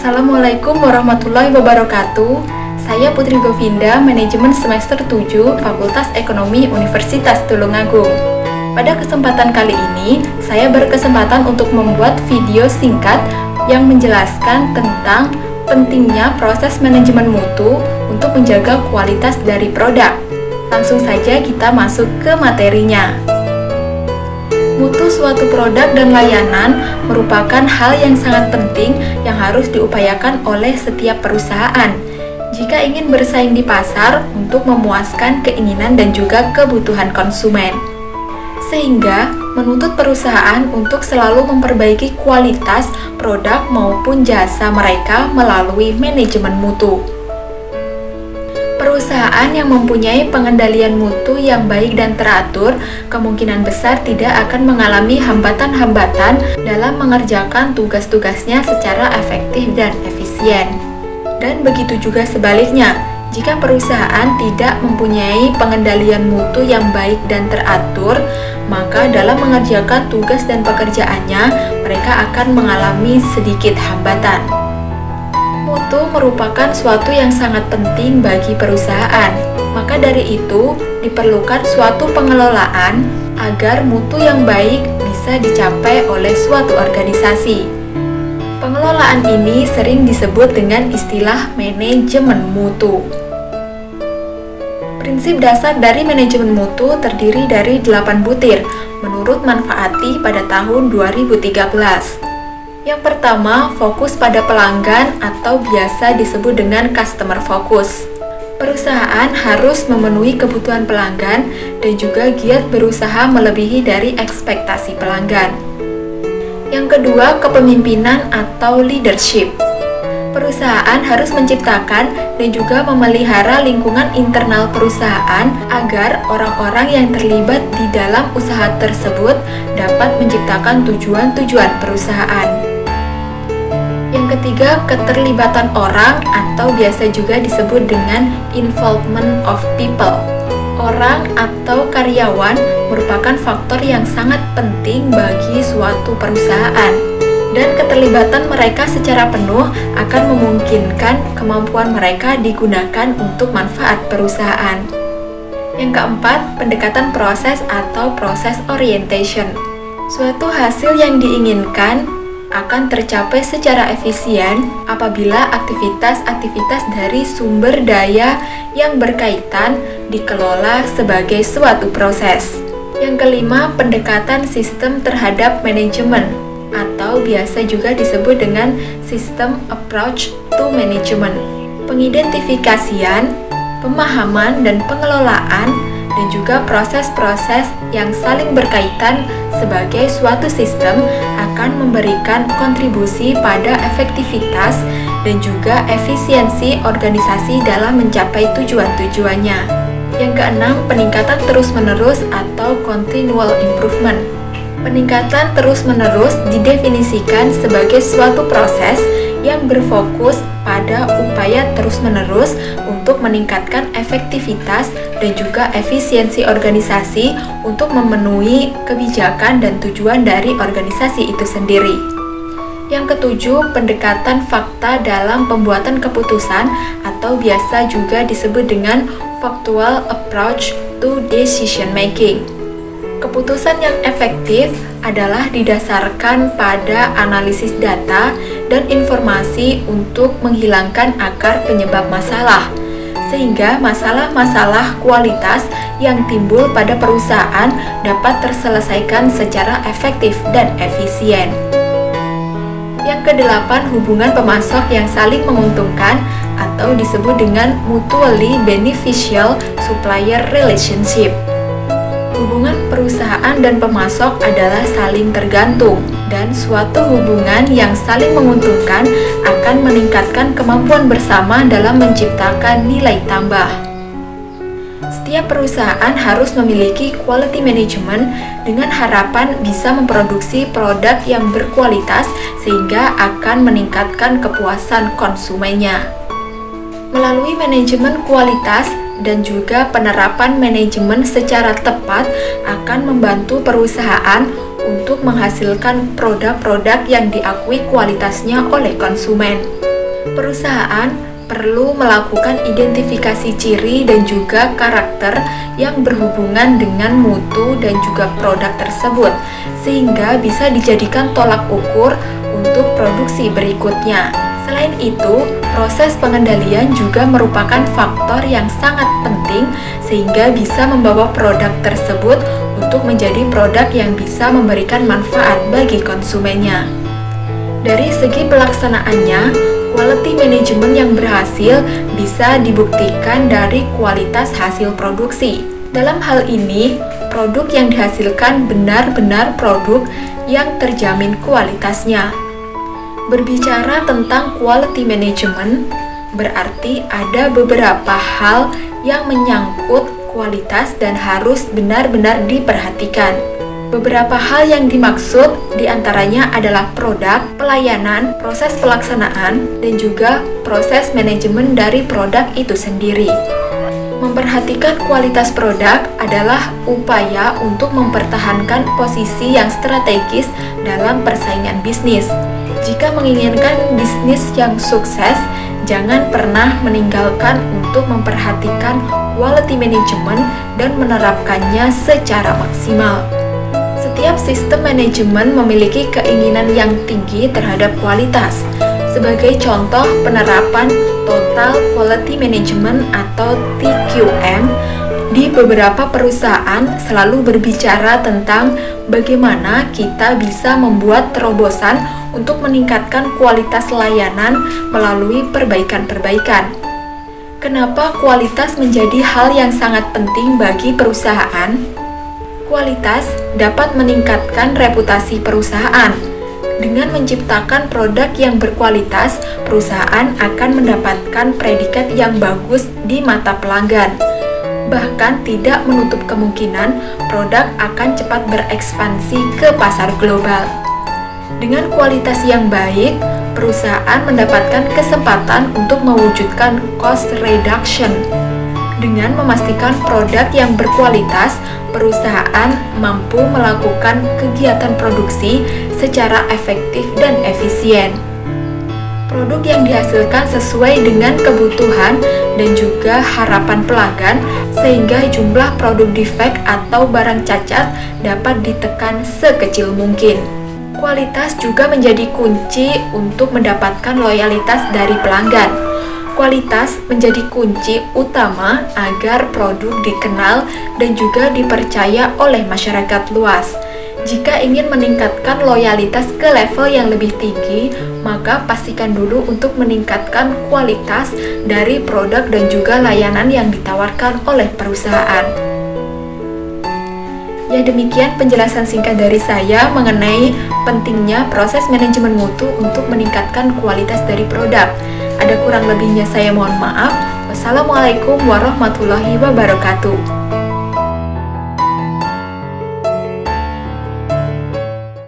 Assalamualaikum warahmatullahi wabarakatuh. Saya Putri Govinda, manajemen semester 7, Fakultas Ekonomi Universitas Tulungagung. Pada kesempatan kali ini, saya berkesempatan untuk membuat video singkat yang menjelaskan tentang pentingnya proses manajemen mutu untuk menjaga kualitas dari produk. Langsung saja kita masuk ke materinya. Mutu suatu produk dan layanan merupakan hal yang sangat penting yang harus diupayakan oleh setiap perusahaan jika ingin bersaing di pasar untuk memuaskan keinginan dan juga kebutuhan konsumen. Sehingga menuntut perusahaan untuk selalu memperbaiki kualitas produk maupun jasa mereka melalui manajemen mutu. Perusahaan yang mempunyai pengendalian mutu yang baik dan teratur kemungkinan besar tidak akan mengalami hambatan-hambatan dalam mengerjakan tugas-tugasnya secara efektif dan efisien. Dan begitu juga sebaliknya, jika perusahaan tidak mempunyai pengendalian mutu yang baik dan teratur, maka dalam mengerjakan tugas dan pekerjaannya, mereka akan mengalami sedikit hambatan. Mutu merupakan suatu yang sangat penting bagi perusahaan. Maka dari itu, diperlukan suatu pengelolaan agar mutu yang baik bisa dicapai oleh suatu organisasi. Pengelolaan ini sering disebut dengan istilah manajemen mutu. Prinsip dasar dari manajemen mutu terdiri dari 8 butir menurut Manfaati pada tahun 2013. Yang pertama, fokus pada pelanggan atau biasa disebut dengan customer focus. Perusahaan harus memenuhi kebutuhan pelanggan dan juga giat berusaha melebihi dari ekspektasi pelanggan. Yang kedua, kepemimpinan atau leadership. Perusahaan harus menciptakan dan juga memelihara lingkungan internal perusahaan agar orang-orang yang terlibat di dalam usaha tersebut dapat menciptakan tujuan-tujuan perusahaan. Yang ketiga, keterlibatan orang atau biasa juga disebut dengan involvement of people. Orang atau karyawan merupakan faktor yang sangat penting bagi suatu perusahaan, dan keterlibatan mereka secara penuh akan memungkinkan kemampuan mereka digunakan untuk manfaat perusahaan. Yang keempat, pendekatan proses atau process orientation. Suatu hasil yang diinginkan akan tercapai secara efisien apabila aktivitas-aktivitas dari sumber daya yang berkaitan dikelola sebagai suatu proses. Yang kelima, pendekatan sistem terhadap manajemen atau biasa juga disebut dengan system approach to management. Pengidentifikasian, pemahaman dan pengelolaan dan juga proses-proses yang saling berkaitan sebagai suatu sistem akan memberikan kontribusi pada efektivitas dan juga efisiensi organisasi dalam mencapai tujuan-tujuannya. Yang keenam, peningkatan terus-menerus atau continual improvement. Peningkatan terus-menerus didefinisikan sebagai suatu proses yang berfokus pada upaya terus-menerus untuk meningkatkan efektivitas dan juga efisiensi organisasi untuk memenuhi kebijakan dan tujuan dari organisasi itu sendiri. Yang ketujuh, pendekatan fakta dalam pembuatan keputusan atau biasa juga disebut dengan factual approach to decision making. Keputusan yang efektif adalah didasarkan pada analisis data dan informasi untuk menghilangkan akar penyebab masalah, sehingga masalah-masalah kualitas yang timbul pada perusahaan dapat terselesaikan secara efektif dan efisien. Yang kedelapan, hubungan pemasok yang saling menguntungkan atau disebut dengan mutually beneficial supplier relationship. Hubungan perusahaan dan pemasok adalah saling tergantung, dan suatu hubungan yang saling menguntungkan akan meningkatkan kemampuan bersama dalam menciptakan nilai tambah. Setiap perusahaan harus memiliki quality management dengan harapan bisa memproduksi produk yang berkualitas sehingga akan meningkatkan kepuasan konsumennya. Melalui manajemen kualitas dan juga penerapan manajemen secara tepat akan membantu perusahaan untuk menghasilkan produk-produk yang diakui kualitasnya oleh konsumen. Perusahaan perlu melakukan identifikasi ciri dan juga karakter yang berhubungan dengan mutu dan juga produk tersebut, sehingga bisa dijadikan tolak ukur untuk produksi berikutnya. Selain itu, proses pengendalian juga merupakan faktor yang sangat penting sehingga bisa membawa produk tersebut untuk menjadi produk yang bisa memberikan manfaat bagi konsumennya. Dari segi pelaksanaannya, quality management yang berhasil bisa dibuktikan dari kualitas hasil produksi. Dalam hal ini, produk yang dihasilkan benar-benar produk yang terjamin kualitasnya. Berbicara tentang quality management, berarti ada beberapa hal yang menyangkut kualitas dan harus benar-benar diperhatikan. Beberapa hal yang dimaksud diantaranya adalah produk, pelayanan, proses pelaksanaan, dan juga proses manajemen dari produk itu sendiri. Memperhatikan kualitas produk adalah upaya untuk mempertahankan posisi yang strategis dalam persaingan bisnis. Jika menginginkan bisnis yang sukses, jangan pernah meninggalkan untuk memperhatikan quality management dan menerapkannya secara maksimal. Setiap sistem manajemen memiliki keinginan yang tinggi terhadap kualitas. Sebagai contoh, penerapan Total Quality Management atau TQM di beberapa perusahaan selalu berbicara tentang bagaimana kita bisa membuat terobosan untuk meningkatkan kualitas layanan melalui perbaikan-perbaikan. Kenapa kualitas menjadi hal yang sangat penting bagi perusahaan? Kualitas dapat meningkatkan reputasi perusahaan. Dengan menciptakan produk yang berkualitas, perusahaan akan mendapatkan predikat yang bagus di mata pelanggan. Bahkan tidak menutup kemungkinan produk akan cepat berekspansi ke pasar global. Dengan kualitas yang baik, perusahaan mendapatkan kesempatan untuk mewujudkan cost reduction. Dengan memastikan produk yang berkualitas, perusahaan mampu melakukan kegiatan produksi secara efektif dan efisien. Produk yang dihasilkan sesuai dengan kebutuhan dan juga harapan pelanggan, sehingga jumlah produk defect atau barang cacat dapat ditekan sekecil mungkin. Kualitas juga menjadi kunci untuk mendapatkan loyalitas dari pelanggan. Kualitas menjadi kunci utama agar produk dikenal dan juga dipercaya oleh masyarakat luas. Jika ingin meningkatkan loyalitas ke level yang lebih tinggi, maka pastikan dulu untuk meningkatkan kualitas dari produk dan juga layanan yang ditawarkan oleh perusahaan. Ya, demikian penjelasan singkat dari saya mengenai pentingnya proses manajemen mutu untuk meningkatkan kualitas dari produk. Ada kurang lebihnya saya mohon maaf. Wassalamualaikum warahmatullahi wabarakatuh.